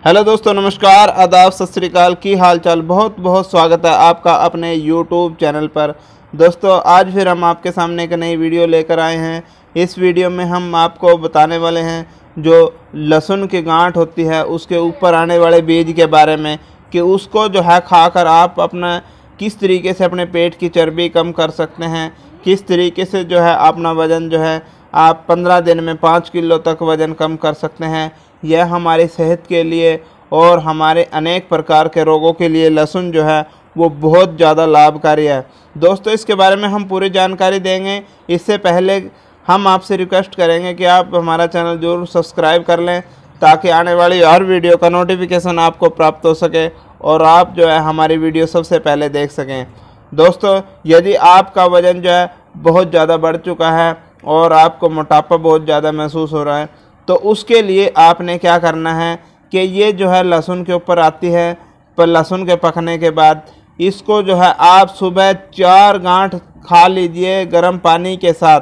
Hello दोस्तों, नमस्कार, आदाब, सत श्री अकाल। की हाल चाल। बहुत बहुत स्वागत है आपका अपने यूट्यूब चैनल पर। दोस्तों, आज फिर हम आपके सामने एक नई वीडियो लेकर आए हैं। इस वीडियो में हम आपको बताने वाले हैं जो लहसुन की गांठ होती है उसके ऊपर आने वाले बीज के बारे में, कि उसको जो है खाकर आप अपना किस तरीके से अपने पेट की चर्बी कम कर सकते हैं, किस तरीके से जो है अपना वज़न जो है आप 15 दिन में 5 किलो तक वज़न कम कर सकते हैं। यह हमारी सेहत के लिए और हमारे अनेक प्रकार के रोगों के लिए लहसुन जो है वो बहुत ज़्यादा लाभकारी है। दोस्तों, इसके बारे में हम पूरी जानकारी देंगे। इससे पहले हम आपसे रिक्वेस्ट करेंगे कि आप हमारा चैनल ज़रूर सब्सक्राइब कर लें, ताकि आने वाली हर वीडियो का नोटिफिकेशन आपको प्राप्त हो सके और आप जो है हमारी वीडियो सबसे पहले देख सकें। दोस्तों, यदि आपका वज़न जो है बहुत ज़्यादा बढ़ चुका है और आपको मोटापा बहुत ज़्यादा महसूस हो रहा है, तो उसके लिए आपने क्या करना है कि ये जो है लहसुन के ऊपर आती है, पर लहसुन के पकने के बाद इसको जो है आप सुबह 4 गांठ खा लीजिए गर्म पानी के साथ।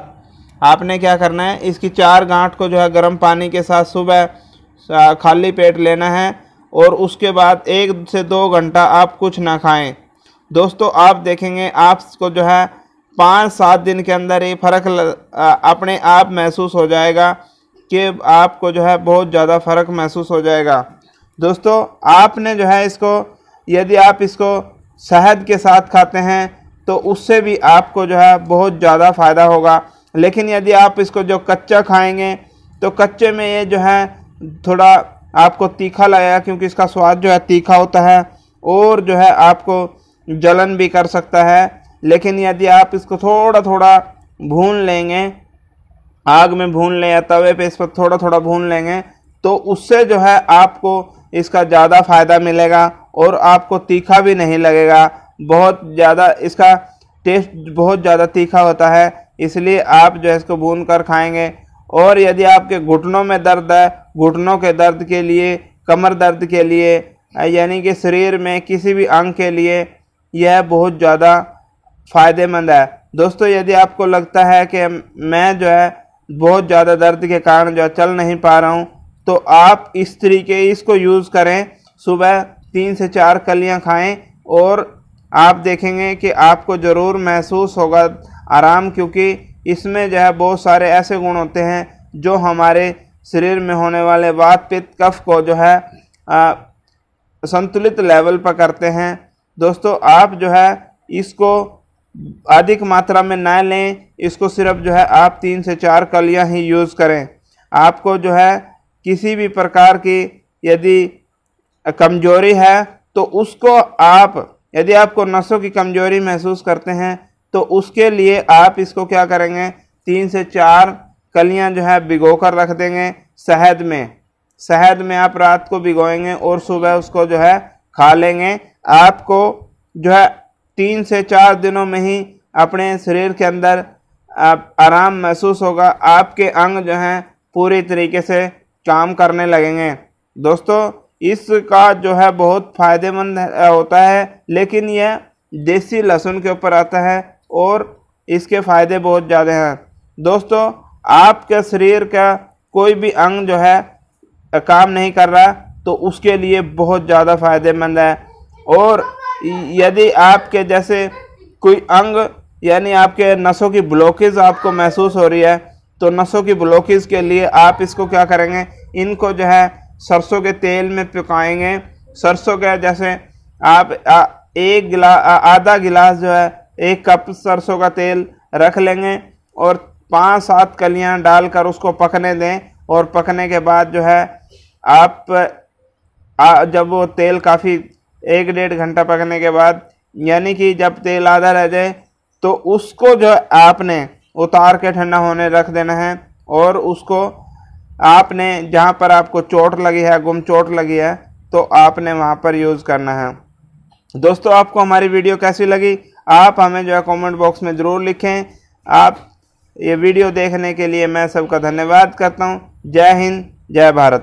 आपने क्या करना है, इसकी 4 गांठ को जो है गर्म पानी के साथ सुबह खाली पेट लेना है और उसके बाद 1 से 2 घंटा आप कुछ ना खाएं। दोस्तों, आप देखेंगे आपको जो है 5-7 दिन के अंदर ये फ़र्क अपने आप महसूस हो जाएगा कि आपको जो है बहुत ज़्यादा फ़र्क महसूस हो जाएगा। दोस्तों, आपने जो है इसको, यदि आप इसको शहद के साथ खाते हैं तो उससे भी आपको जो है बहुत ज़्यादा फ़ायदा होगा। लेकिन यदि आप इसको जो कच्चा खाएंगे तो कच्चे में ये जो है थोड़ा आपको तीखा लगेगा, क्योंकि इसका स्वाद जो है तीखा होता है और जो है आपको जलन भी कर सकता है। लेकिन यदि आप इसको थोड़ा थोड़ा भून लेंगे, आग में भून लें या तवे पे इस पर थोड़ा थोड़ा भून लेंगे, तो उससे जो है आपको इसका ज़्यादा फ़ायदा मिलेगा और आपको तीखा भी नहीं लगेगा। बहुत ज़्यादा इसका टेस्ट बहुत ज़्यादा तीखा होता है, इसलिए आप जो है इसको भून कर खाएंगे। और यदि आपके घुटनों में दर्द है, घुटनों के दर्द के लिए, कमर दर्द के लिए, यानी कि शरीर में किसी भी अंग के लिए यह बहुत ज़्यादा फ़ायदेमंद है। दोस्तों, यदि आपको लगता है कि मैं जो है बहुत ज़्यादा दर्द के कारण जो है चल नहीं पा रहा हूँ, तो आप इस तरीके इसको यूज़ करें। सुबह 3 से 4 कलियाँ खाएं और आप देखेंगे कि आपको ज़रूर महसूस होगा आराम, क्योंकि इसमें जो है बहुत सारे ऐसे गुण होते हैं जो हमारे शरीर में होने वाले वात पित्त कफ को जो है संतुलित लेवल पर करते हैं। दोस्तों, आप जो है इसको अधिक मात्रा में ना लें, इसको सिर्फ जो है आप 3 से 4 कलियां ही यूज़ करें। आपको जो है किसी भी प्रकार की यदि कमजोरी है तो उसको आप, यदि आपको नसों की कमजोरी महसूस करते हैं तो उसके लिए आप इसको क्या करेंगे, 3 से 4 कलियां जो है भिगो कर रख देंगे शहद में। शहद में आप रात को भिगोएंगे और सुबह उसको जो है खा लेंगे। आपको जो है 3 से 4 दिनों में ही अपने शरीर के अंदर आराम महसूस होगा। आपके अंग जो हैं पूरी तरीके से काम करने लगेंगे। दोस्तों, इसका जो है बहुत फ़ायदेमंद होता है, लेकिन यह देसी लहसुन के ऊपर आता है और इसके फ़ायदे बहुत ज़्यादा हैं। दोस्तों, आपके शरीर का कोई भी अंग जो है काम नहीं कर रहा तो उसके लिए बहुत ज़्यादा फ़ायदेमंद है। और यदि आपके जैसे कोई अंग, यानी आपके नसों की ब्लॉकेज आपको महसूस हो रही है, तो नसों की ब्लॉकेज के लिए आप इसको क्या करेंगे, इनको जो है सरसों के तेल में पकाएंगे। सरसों के जैसे आप आधा गिलास जो है 1 कप सरसों का तेल रख लेंगे और 5-7 कलियां डालकर उसको पकने दें। और पकने के बाद जो है आप जब वो तेल काफ़ी 1-1.5 घंटा पकने के बाद, यानी कि जब तेल आधा रह जाए, तो उसको जो आपने उतार के ठंडा होने रख देना है। और उसको आपने जहाँ पर आपको चोट लगी है, गुम चोट लगी है, तो आपने वहाँ पर यूज़ करना है। दोस्तों, आपको हमारी वीडियो कैसी लगी आप हमें जो है कमेंट बॉक्स में ज़रूर लिखें। आप ये वीडियो देखने के लिए मैं सबका धन्यवाद करता हूँ। जय हिंद, जय भारत।